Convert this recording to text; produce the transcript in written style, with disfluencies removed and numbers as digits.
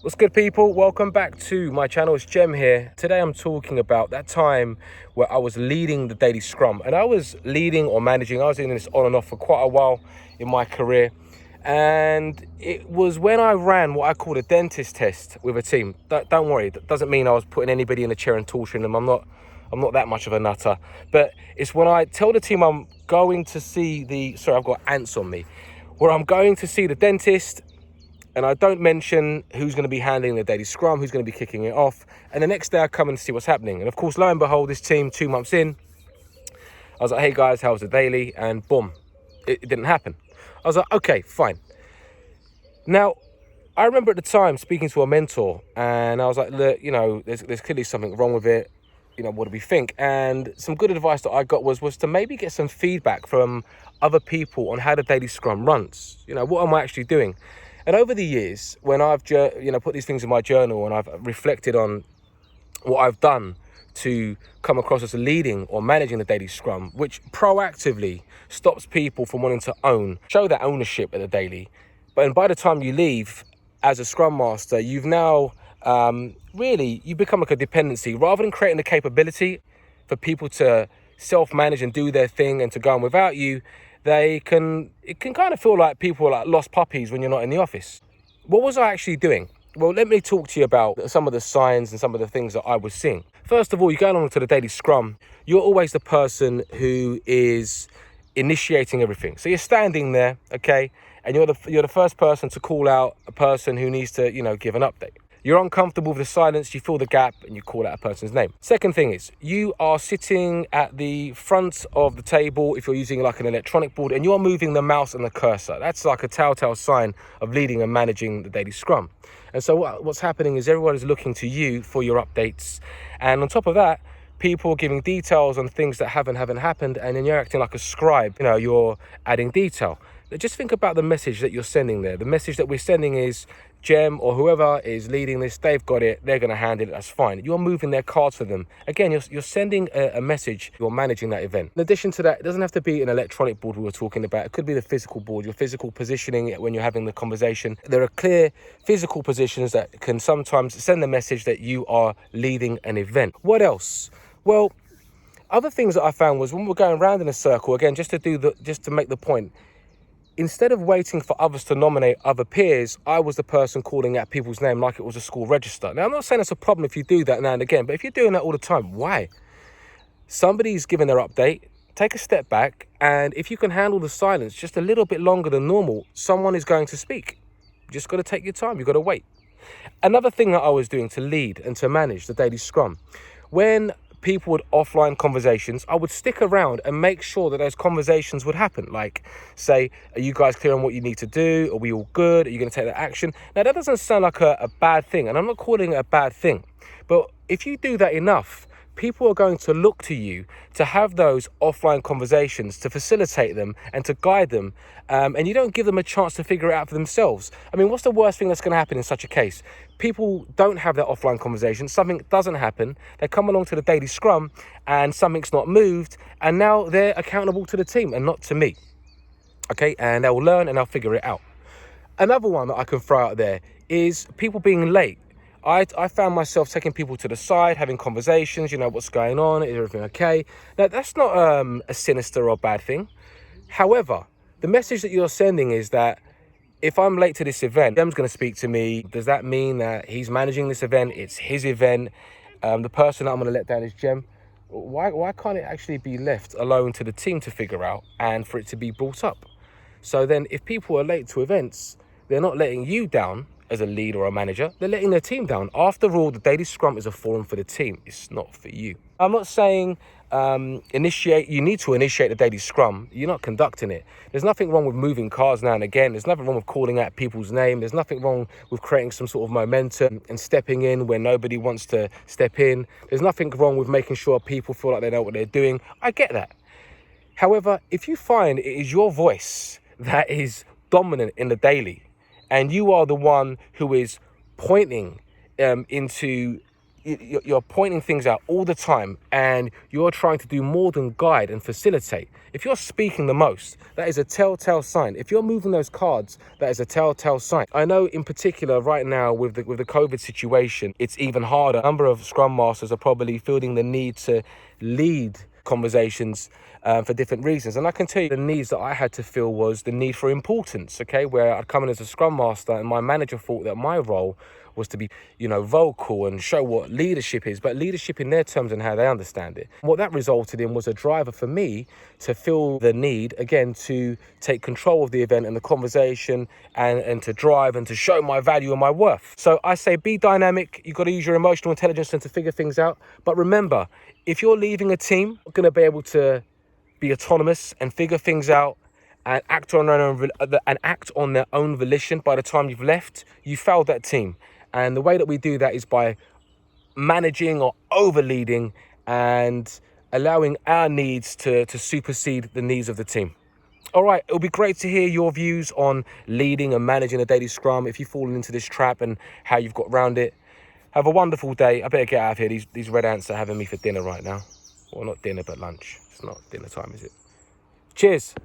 What's good, people? Welcome back to my channel. It's Jem here. Today I'm talking about that time where I was leading the daily scrum, and I was leading or managing. I was doing this on and off for quite a while in my career, and it was when I ran what I called a dentist test with a team. Don't worry, that doesn't mean I was putting anybody in a chair and torturing them. I'm not that much of a nutter, but it's when I tell the team I'm going to see I've got ants on me, where I'm going to see the dentist. And I don't mention who's going to be handling the daily scrum, who's going to be kicking it off. And the next day I come and see what's happening. And of course, lo and behold, this team 2 months in, I was like, hey guys, how's the daily? And boom, it didn't happen. I was like, okay, fine. Now, I remember at the time speaking to a mentor, and I was like, look, there's clearly something wrong with it. What do we think? And some good advice that I got was to maybe get some feedback from other people on how the daily scrum runs. What am I actually doing? And over the years, when I've put these things in my journal and I've reflected on what I've done to come across as leading or managing the daily scrum, which proactively stops people from wanting to show that ownership at the daily. And by the time you leave as a Scrum Master, you've now you become like a dependency. Rather than creating the capability for people to self-manage and do their thing and to go on without you, it can kind of feel like people are like lost puppies when you're not in the office. What was I actually doing? Well, let me talk to you about some of the signs and some of the things that I was seeing. First of all, you're going along to the daily scrum. You're always the person who is initiating everything. So you're standing there, okay, and you're the first person to call out a person who needs to, give an update. You're uncomfortable with the silence, you feel the gap, and you call out a person's name. Second thing is, you are sitting at the front of the table if you're using like an electronic board, and you're moving the mouse and the cursor. That's like a telltale sign of leading and managing the daily scrum. And so what's happening is everyone is looking to you for your updates. And on top of that, people are giving details on things that haven't happened, and then you're acting like a scribe. You're adding detail. Just think about the message that you're sending there. The message that we're sending is, Jem or whoever is leading this, they've got it, they're going to handle it, that's fine. You're moving their cards for them. Again, you're sending a message, you're managing that event. In addition to that, it doesn't have to be an electronic board we were talking about. It could be the physical board, your physical positioning when you're having the conversation. There are clear physical positions that can sometimes send the message that you are leading an event. What else? Well, other things that I found was when we're going around in a circle, again, just to make the point, instead of waiting for others to nominate other peers, I was the person calling out people's name like it was a school register. Now, I'm not saying it's a problem if you do that now and again, but if you're doing that all the time, why? Somebody's giving their update, take a step back, and if you can handle the silence just a little bit longer than normal, someone is going to speak. You just got to take your time, you've got to wait. Another thing that I was doing to lead and to manage the daily scrum, when people would offline conversations, I would stick around and make sure that those conversations would happen. Like, say, are you guys clear on what you need to do? Are we all good? Are you going to take that action? Now, that doesn't sound like a bad thing, and I'm not calling it a bad thing. But if you do that enough, people are going to look to you to have those offline conversations, to facilitate them and to guide them, and you don't give them a chance to figure it out for themselves. I mean, what's the worst thing that's going to happen in such a case? People don't have that offline conversation, something doesn't happen, they come along to the daily scrum and something's not moved, and now they're accountable to the team and not to me. Okay, and they'll learn and they'll figure it out. Another one that I can throw out there is people being late. I found myself taking people to the side, having conversations, what's going on, is everything okay? Now, that's not a sinister or bad thing. However, the message that you're sending is that if I'm late to this event, Jem's going to speak to me. Does that mean that he's managing this event? It's his event. The person that I'm going to let down is Jem. Why can't it actually be left alone to the team to figure out and for it to be brought up? So then if people are late to events, they're not letting you down as a lead or a manager, they're letting their team down. After all, the daily scrum is a forum for the team. It's not for you. I'm not saying you need to initiate the daily scrum. You're not conducting it. There's nothing wrong with moving cards now and again. There's nothing wrong with calling out people's name. There's nothing wrong with creating some sort of momentum and stepping in when nobody wants to step in. There's nothing wrong with making sure people feel like they know what they're doing. I get that. However, if you find it is your voice that is dominant in the daily, and you are the one who is pointing into you're pointing things out all the time, and you're trying to do more than guide and facilitate. If you're speaking the most, that is a telltale sign. If you're moving those cards, that is a telltale sign. I know in particular right now with the COVID situation, it's even harder. A number of Scrum Masters are probably feeling the need to lead conversations for different reasons. And I can tell you the needs that I had to feel was the need for importance, okay? Where I'd come in as a Scrum Master and my manager thought that my role was to be, vocal and show what leadership is, but leadership in their terms and how they understand it. What that resulted in was a driver for me to feel the need, again, to take control of the event and the conversation and to drive and to show my value and my worth. So I say be dynamic. You've got to use your emotional intelligence and to figure things out. But remember, if you're leaving a team, you're going to be able to be autonomous and figure things out and act on their own volition by the time you've left, you failed that team. And the way that we do that is by managing or over-leading and allowing our needs to supersede the needs of the team. All right, it'll be great to hear your views on leading and managing a daily Scrum, if you've fallen into this trap and how you've got around it. Have a wonderful day. I better get out of here. These red ants are having me for dinner right now. Well, not dinner, but lunch. It's not dinner time, is it? Cheers.